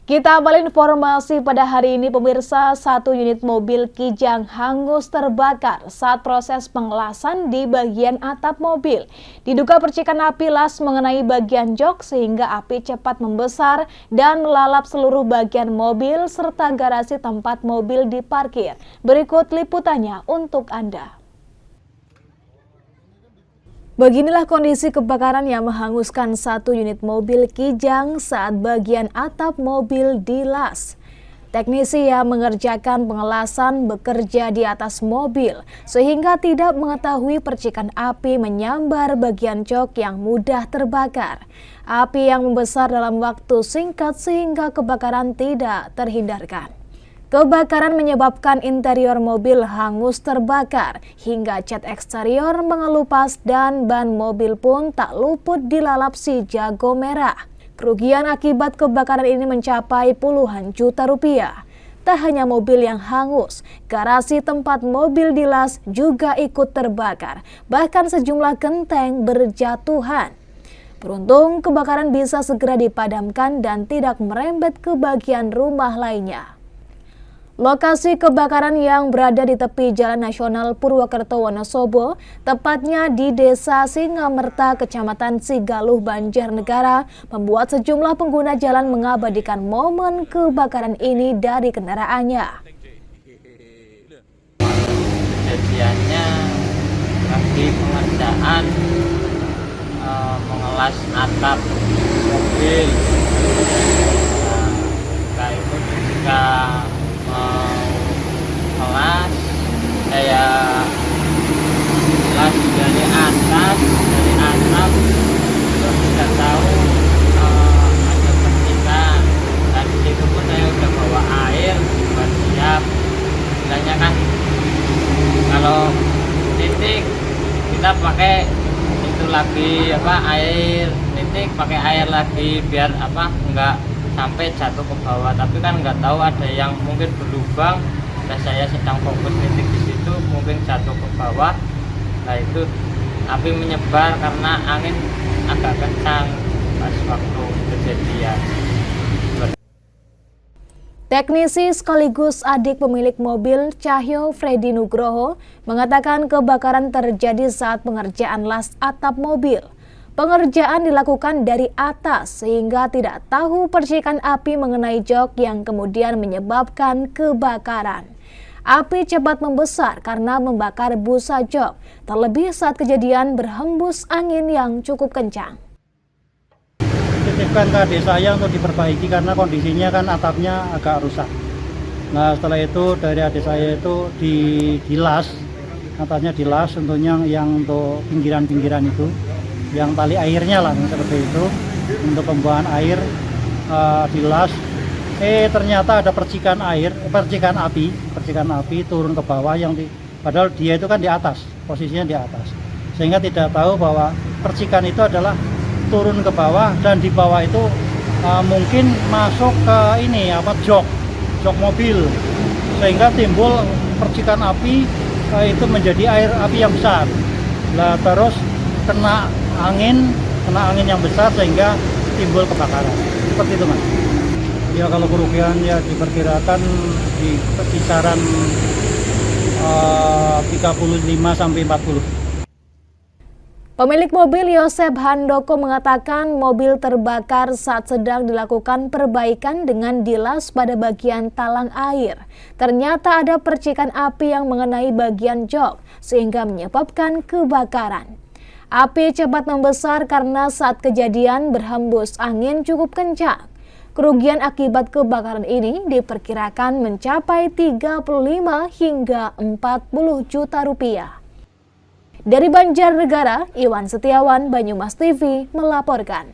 Kita awali informasi pada hari ini, pemirsa. Satu unit mobil Kijang hangus terbakar saat proses pengelasan di bagian atap mobil. Diduga percikan api las mengenai bagian jok sehingga api cepat membesar dan melalap seluruh bagian mobil serta garasi tempat mobil diparkir. Berikut liputannya untuk Anda. Beginilah kondisi kebakaran yang menghanguskan satu unit mobil Kijang saat bagian atap mobil dilas. Teknisi yang mengerjakan pengelasan bekerja di atas mobil sehingga tidak mengetahui percikan api menyambar bagian jok yang mudah terbakar. Api yang membesar dalam waktu singkat sehingga kebakaran tidak terhindarkan. Kebakaran menyebabkan interior mobil hangus terbakar hingga cat eksterior mengelupas dan ban mobil pun tak luput dilalap si jago merah. Kerugian akibat kebakaran ini mencapai puluhan juta rupiah. Tak hanya mobil yang hangus, garasi tempat mobil dilas juga ikut terbakar. Bahkan sejumlah genteng berjatuhan. Beruntung kebakaran bisa segera dipadamkan dan tidak merembet ke bagian rumah lainnya. Lokasi kebakaran yang berada di tepi Jalan Nasional Purwokerto Wonosobo, tepatnya di Desa Singamerta, Kecamatan Sigaluh, Banjarnegara, membuat sejumlah pengguna jalan mengabadikan momen kebakaran ini dari kendaraannya. Kejadiannya lagi pengerjaan mengelas atap mobil. Nah, itu ketika kelas dari atas terus tidak tahu ada percikan. Dan di situ pun saya udah bawa air buat siap. Bilangnya kan kalau titik kita pakai itu lagi air titik, pakai air lagi biar enggak sampai jatuh ke bawah, tapi kan nggak tahu ada yang mungkin berlubang. Nah, saya sedang fokus titik di situ, mungkin jatuh ke bawah. Nah, itu api menyebar karena angin agak kencang pas waktu kejadian. Teknisi sekaligus adik pemilik mobil Cahyo Freddy Nugroho mengatakan kebakaran terjadi saat pengerjaan las atap mobil. Pengerjaan dilakukan dari atas sehingga tidak tahu percikan api mengenai jok yang kemudian menyebabkan kebakaran. Api cepat membesar karena membakar busa jok, terlebih saat kejadian berhembus angin yang cukup kencang. Titipkan ke adik saya untuk diperbaiki karena kondisinya kan atapnya agak rusak. Nah, setelah itu dari adik saya itu dilas, atapnya dilas tentunya yang untuk pinggiran-pinggiran itu. Yang tali airnya lah seperti itu untuk pembuangan air dilas. Ternyata ada percikan api turun ke bawah padahal dia itu kan di atas, posisinya di atas, sehingga tidak tahu bahwa percikan itu adalah turun ke bawah dan di bawah itu mungkin masuk ke jok mobil, sehingga timbul percikan api itu menjadi api yang besar. Lah terus kena angin yang besar sehingga timbul kebakaran. Seperti itu, Mas. Ya, kalau kerugian ya diperkirakan di kisaran 35 sampai 40. Pemilik mobil Yosep Handoko mengatakan mobil terbakar saat sedang dilakukan perbaikan dengan dilas pada bagian talang air. Ternyata ada percikan api yang mengenai bagian jok sehingga menyebabkan kebakaran. Api cepat membesar karena saat kejadian berhembus angin cukup kencang. Kerugian akibat kebakaran ini diperkirakan mencapai 35 hingga 40 juta rupiah. Dari Banjarnegara, Iwan Setiawan, Banyumas TV melaporkan.